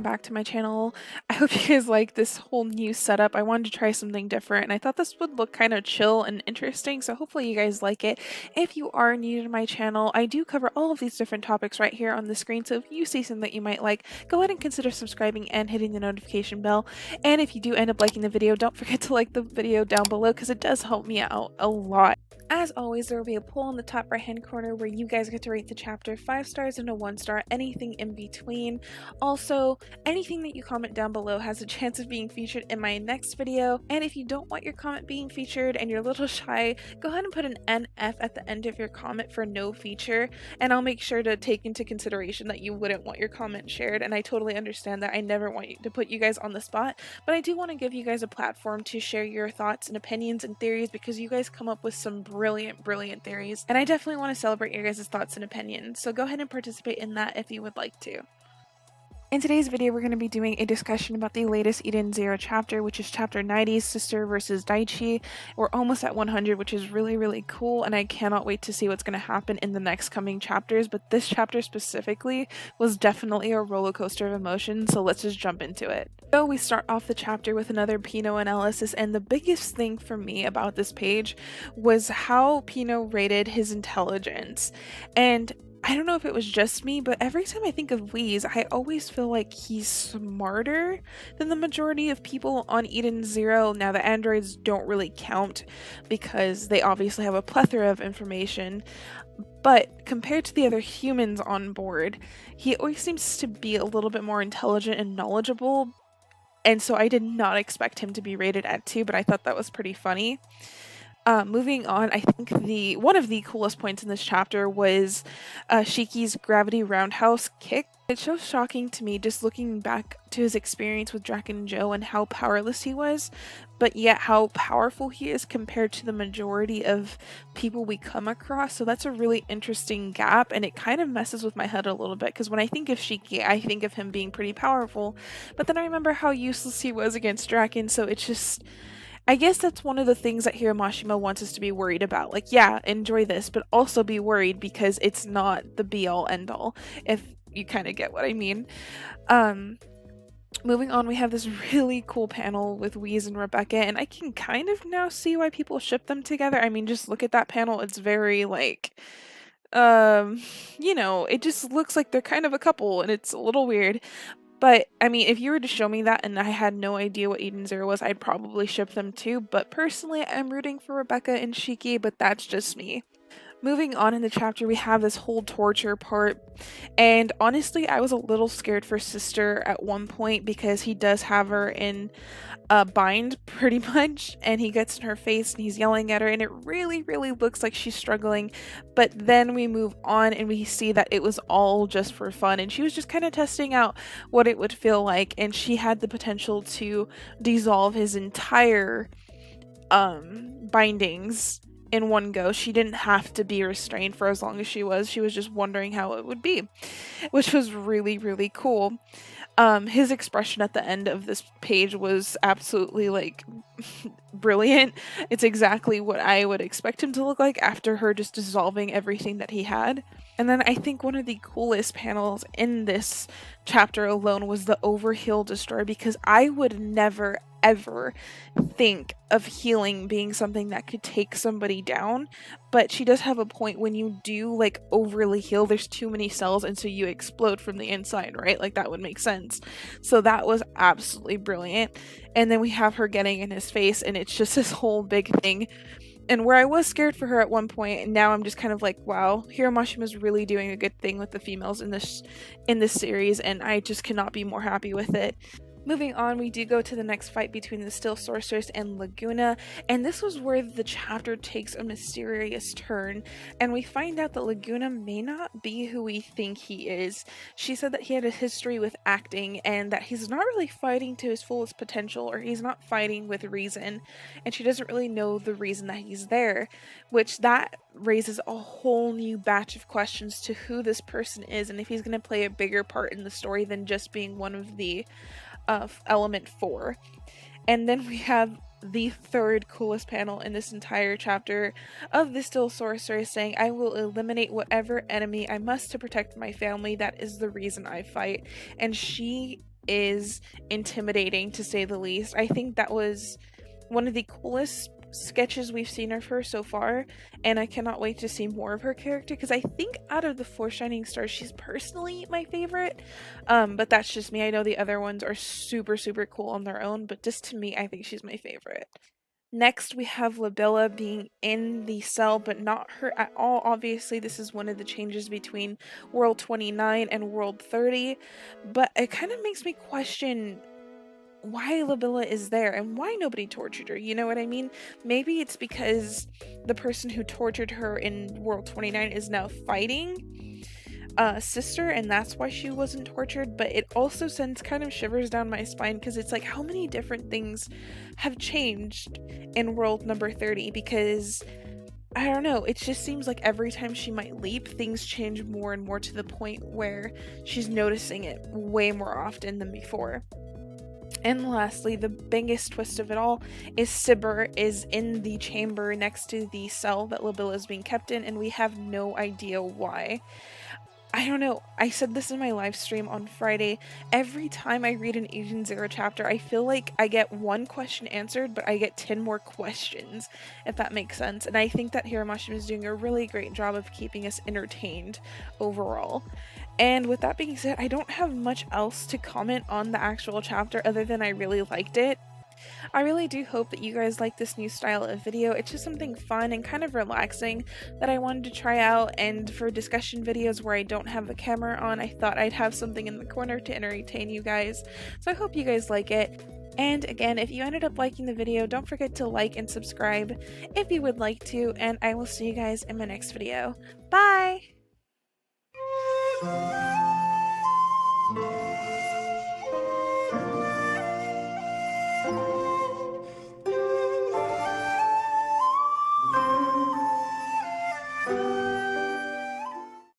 back to my channel. I hope you guys like this whole new setup. I wanted to try something different and I thought this would look kind of chill and interesting, so hopefully you guys like it. If you are new to my channel, I do cover all of these different topics right here on the screen, so if you see something that you might like, go ahead and consider subscribing and hitting the notification bell. And if you do end up liking the video, don't forget to like the video down below because it does help me out a lot. As always, there will be a poll in the top right hand corner where you guys get to rate the chapter 5 stars and a 1 star, anything in between. Also, anything that you comment down below has a chance of being featured in my next video, and if you don't want your comment being featured and you're a little shy, go ahead and put an NF at the end of your comment for no feature, and I'll make sure to take into consideration that you wouldn't want your comment shared, and I totally understand that. I never want to put you guys on the spot, but I do want to give you guys a platform to share your thoughts and opinions and theories because you guys come up with some brilliant theories, and I definitely want to celebrate your guys' thoughts and opinions, so go ahead and participate in that if you would like to. In today's video, we're going to be doing a discussion about the latest Eden Zero chapter, which is chapter 90, Sister versus Daichi. We're almost at 100, which is really cool, and I cannot wait to see what's going to happen in the next coming chapters, but this chapter specifically was definitely a roller coaster of emotions, so let's just jump into it. So we start off the chapter with another Pino analysis, and the biggest thing for me about this page was how Pino rated his intelligence. And I don't know if it was just me, but every time I think of Wheeze, I always feel like he's smarter than the majority of people on Eden Zero. Now, the androids don't really count because they obviously have a plethora of information, but compared to the other humans on board, he always seems to be a little bit more intelligent and knowledgeable, and so I did not expect him to be rated at 2, but I thought that was pretty funny. Moving on, I think one of the coolest points in this chapter was Shiki's gravity roundhouse kick. It's so shocking to me just looking back to his experience with Draken and Joe and how powerless he was, but yet how powerful he is compared to the majority of people we come across. So that's a really interesting gap, and it kind of messes with my head a little bit because when I think of Shiki, I think of him being pretty powerful, but then I remember how useless he was against Draken, so it's just... I guess that's one of the things that Hiro Mashima wants us to be worried about. Like, yeah, enjoy this, but also be worried because it's not the be-all end-all, if you kind of get what I mean. Moving on, we have this really cool panel with Wheeze and Rebecca, and I can kind of now see why people ship them together. I mean, just look at that panel. It's very, like, you know, it just looks like they're kind of a couple, and it's a little weird. But, I mean, if you were to show me that and I had no idea what Eden Zero was, I'd probably ship them too, but personally I'm rooting for Rebecca and Shiki, but that's just me. Moving on in the chapter, we have this whole torture part, and honestly, I was a little scared for Sister at one point because he does have her in a bind pretty much, and he gets in her face and he's yelling at her, and it really looks like she's struggling, but then we move on and we see that it was all just for fun, and she was just kind of testing out what it would feel like, and she had the potential to dissolve his entire bindings in one go. She didn't have to be restrained for as long as she was just wondering how it would be, which was really cool. His expression at the end of this page was absolutely like brilliant. It's exactly what I would expect him to look like after her just dissolving everything that he had. And then I think one of the coolest panels in this chapter alone was the Overheal Destroyer, because I would never ever think of healing being something that could take somebody down, but she does have a point. When you do like overly heal, there's too many cells and so you explode from the inside, right? Like that would make sense. So that was absolutely brilliant. And then we have her getting in his face and it's just this whole big thing. And where I was scared for her at one point, and now I'm just kind of like, wow, Hiro Mashima is really doing a good thing with the females in this series, and I just cannot be more happy with it. Moving on, we do go to the next fight between the Still Sorceress and Laguna, and this was where the chapter takes a mysterious turn, and we find out that Laguna may not be who we think he is. She said that he had a history with acting, and that he's not really fighting to his fullest potential, or he's not fighting with reason, and she doesn't really know the reason that he's there, which that raises a whole new batch of questions to who this person is, and if he's going to play a bigger part in the story than just being one of the element 4. And then we have the third coolest panel in this entire chapter of the Still Sorceress saying, "I will eliminate whatever enemy I must to protect my family. That is the reason I fight." And she is intimidating to say the least. I think that was one of the coolest sketches we've seen of her so far, and I cannot wait to see more of her character because I think out of the four Shining Stars, she's personally my favorite. But that's just me. I know the other ones are super, super cool on their own, but just to me, I think she's my favorite. Next, we have Labilla being in the cell, but not her at all. Obviously, this is one of the changes between World 29 and World 30, but it kind of makes me question why Labilla is there and why nobody tortured her. You know what I mean? Maybe it's because the person who tortured her in World 29 is now fighting sister, and that's why she wasn't tortured. But it also sends kind of shivers down my spine because it's like, how many different things have changed in world number 30? Because I don't know, it just seems like every time she might leap, things change more and more to the point where she's noticing it way more often than before. And lastly, the biggest twist of it all is Sibber is in the chamber next to the cell that Labilla is being kept in, and we have no idea why. I don't know. I said this in my live stream on Friday. Every time I read an Agent Zero chapter, I feel like I get one question answered, but I get 10 more questions, if that makes sense. And I think that Hiro Mashima is doing a really great job of keeping us entertained overall. And with that being said, I don't have much else to comment on the actual chapter other than I really liked it. I really do hope that you guys like this new style of video. It's just something fun and kind of relaxing that I wanted to try out, and for discussion videos where I don't have the camera on, I thought I'd have something in the corner to entertain you guys. So I hope you guys like it. And again, if you ended up liking the video, don't forget to like and subscribe if you would like to, and I will see you guys in my next video. Bye!